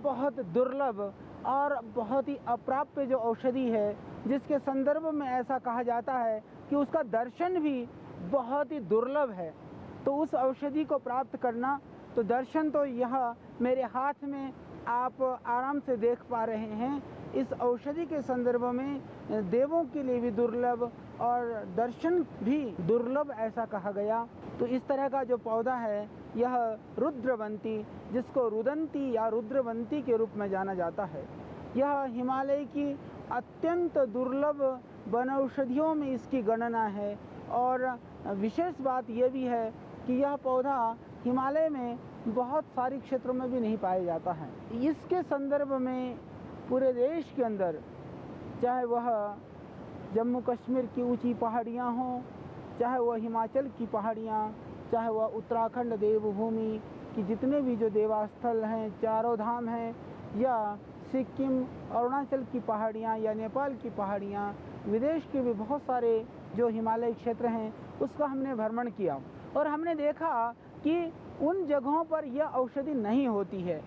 बहुत दुर्लभ और बहुत ही अप्राप्य जो औषधि है, जिसके संदर्भ में ऐसा कहा जाता है कि उसका दर्शन भी बहुत ही दुर्लभ है। तो उस औषधि को प्राप्त करना, तो दर्शन तो यह मेरे हाथ में आप आराम से देख पा रहे हैं। इस औषधि के संदर्भ में देवों के लिए भी दुर्लभ और दर्शन भी दुर्लभ ऐसा कहा गया। तो इस तरह का जो पौधा है यह रुद्रवंती, जिसको रुदंती या रुद्रवंती के रूप में जाना जाता है, यह हिमालय की अत्यंत दुर्लभ वनौषधियों में इसकी गणना है। और विशेष बात यह भी है कि यह पौधा हिमालय में बहुत सारी क्षेत्रों में भी नहीं पाया जाता है। इसके संदर्भ में पूरे देश के अंदर, चाहे वह जम्मू कश्मीर की ऊंची पहाड़ियाँ हों, चाहे वह हिमाचल की पहाड़ियाँ, चाहे वह उत्तराखंड देवभूमि की जितने भी जो देवास्थल हैं, चारों धाम हैं, या सिक्किम अरुणाचल की पहाड़ियाँ या नेपाल की पहाड़ियाँ, विदेश के भी बहुत सारे जो हिमालय क्षेत्र हैं उसका हमने भ्रमण किया और हमने देखा कि उन जगहों पर यह औषधि नहीं होती है।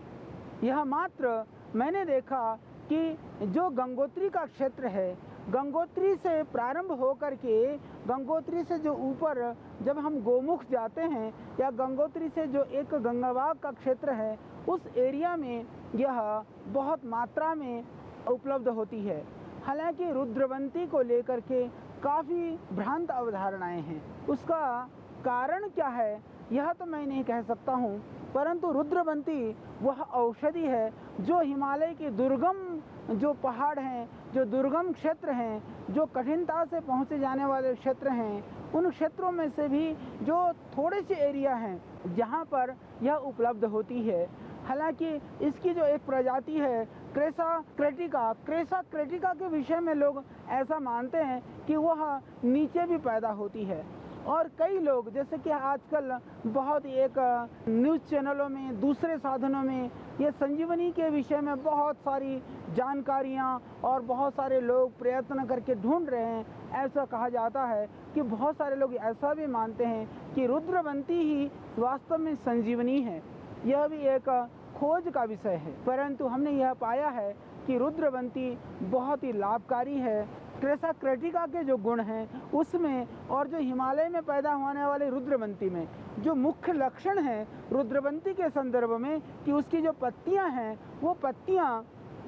यह मात्र मैंने देखा कि जो गंगोत्री का क्षेत्र है, गंगोत्री से प्रारंभ होकर के गंगोत्री से जो ऊपर जब हम गोमुख जाते हैं, या गंगोत्री से जो एक गंगाबाग का क्षेत्र है, उस एरिया में यह बहुत मात्रा में उपलब्ध होती है। हालांकि रुद्रवंती को लेकर के काफ़ी भ्रांत अवधारणाएं हैं। उसका कारण क्या है यह तो मैं नहीं कह सकता हूँ, परंतु रुद्रवंती वह औषधि है जो हिमालय के दुर्गम जो पहाड़ हैं, जो दुर्गम क्षेत्र हैं, जो कठिनता से पहुँचे जाने वाले क्षेत्र हैं, उन क्षेत्रों में से भी जो थोड़े से एरिया हैं जहाँ पर यह उपलब्ध होती है। हालांकि इसकी जो एक प्रजाति है क्रेसा क्रेटिका के विषय में लोग ऐसा मानते हैं कि वह नीचे भी पैदा होती है। और कई लोग, जैसे कि आजकल बहुत एक न्यूज़ चैनलों में, दूसरे साधनों में ये संजीवनी के विषय में बहुत सारी जानकारियाँ और बहुत सारे लोग प्रयत्न करके ढूंढ रहे हैं। ऐसा कहा जाता है कि बहुत सारे लोग ऐसा भी मानते हैं कि रुद्रवंती ही वास्तव में संजीवनी है। यह भी एक खोज का विषय है, परंतु हमने यह पाया है कि रुद्रवंती बहुत ही लाभकारी है। क्रेसा क्रेटिका के जो गुण हैं उसमें, और जो हिमालय में पैदा होने वाले रुद्रवंती में जो मुख्य लक्षण है रुद्रवंती के संदर्भ में, कि उसकी जो पत्तियां हैं वो पत्तियां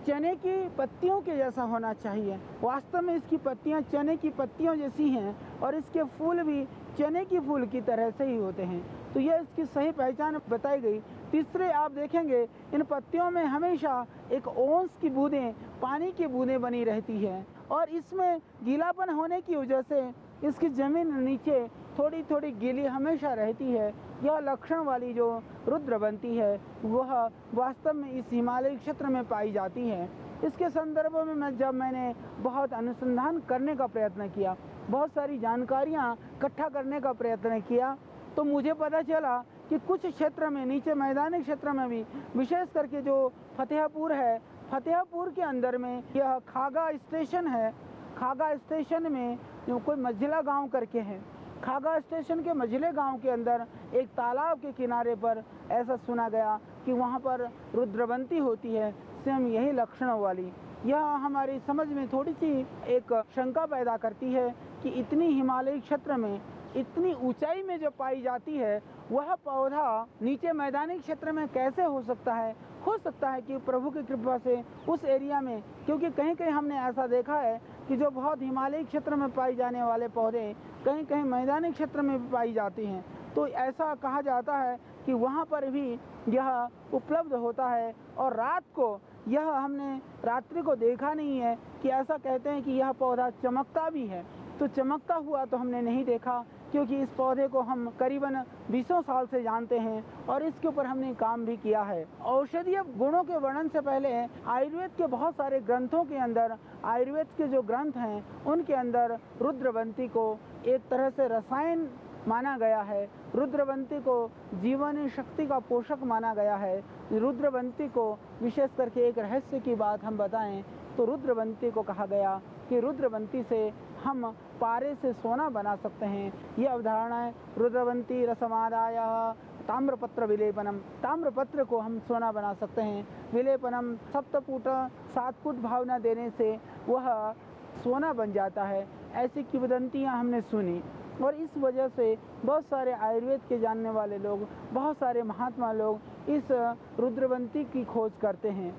चने की पत्तियों के जैसा होना चाहिए। वास्तव में इसकी पत्तियां चने की पत्तियों जैसी हैं और इसके फूल भी चने की फूल की तरह से ही होते हैं। तो यह इसकी सही पहचान बताई गई। तीसरे, आप देखेंगे इन पत्तियों में हमेशा एक ओंस की बूंदें, पानी की बूंदें बनी रहती है, और इसमें गीलापन होने की वजह से इसकी ज़मीन नीचे थोड़ी थोड़ी गीली हमेशा रहती है। यह लक्षण वाली जो रुद्रवंती है वह वास्तव में इस हिमालय क्षेत्र में पाई जाती है। इसके संदर्भ में मैंने बहुत अनुसंधान करने का प्रयत्न किया, बहुत सारी जानकारियाँ इकट्ठा करने का प्रयत्न किया, तो मुझे पता चला कि कुछ क्षेत्र में, नीचे मैदानी क्षेत्र में भी, विशेष करके जो फतेहपुर है, फतेहपुर के अंदर में यह खागा स्टेशन है। खागा स्टेशन में कोई मझिला गांव करके है, खागा स्टेशन के मझिले गांव के अंदर एक तालाब के किनारे पर ऐसा सुना गया कि वहां पर रुद्रवंती होती है, सेम यही लक्षणों वाली। यह हमारी समझ में थोड़ी सी एक शंका पैदा करती है कि इतनी हिमालयी क्षेत्र में, इतनी ऊंचाई में जो पाई जाती है, वह पौधा नीचे मैदानी क्षेत्र में कैसे हो सकता है। हो सकता है कि प्रभु की कृपा से उस एरिया में, क्योंकि कहीं कहीं हमने ऐसा देखा है कि जो बहुत हिमालयी क्षेत्र में पाई जाने वाले पौधे कहीं कहीं मैदानी क्षेत्र में भी पाई जाती हैं। तो ऐसा कहा जाता है कि वहाँ पर भी यह उपलब्ध होता है। और रात को, यह हमने रात्रि को देखा नहीं है कि ऐसा कहते हैं कि यह पौधा चमकता भी है, तो चमकता हुआ तो हमने नहीं देखा, क्योंकि इस पौधे को हम करीबन 20 साल से जानते हैं और इसके ऊपर हमने काम भी किया है। औषधीय गुणों के वर्णन से पहले आयुर्वेद के बहुत सारे ग्रंथों के अंदर, आयुर्वेद के जो ग्रंथ हैं उनके अंदर रुद्रवंती को एक तरह से रसायन माना गया है, रुद्रवंती को जीवनी शक्ति का पोषक माना गया है। रुद्रवंती को विशेष करके एक रहस्य की बात हम बताएं तो रुद्रवंती को कहा गया कि रुद्रवंती से हम पारे से सोना बना सकते हैं। ये अवधारणाएं रुद्रवंती रसमादाय ताम्रपत्र विलेपनम, ताम्रपत्र को हम सोना बना सकते हैं। विलेपनम सप्तपुट, 7 फुट भावना देने से वह सोना बन जाता है। ऐसी किंवदंतियाँ हमने सुनी और इस वजह से बहुत सारे आयुर्वेद के जानने वाले लोग, बहुत सारे महात्मा लोग इस रुद्रवंती की खोज करते हैं।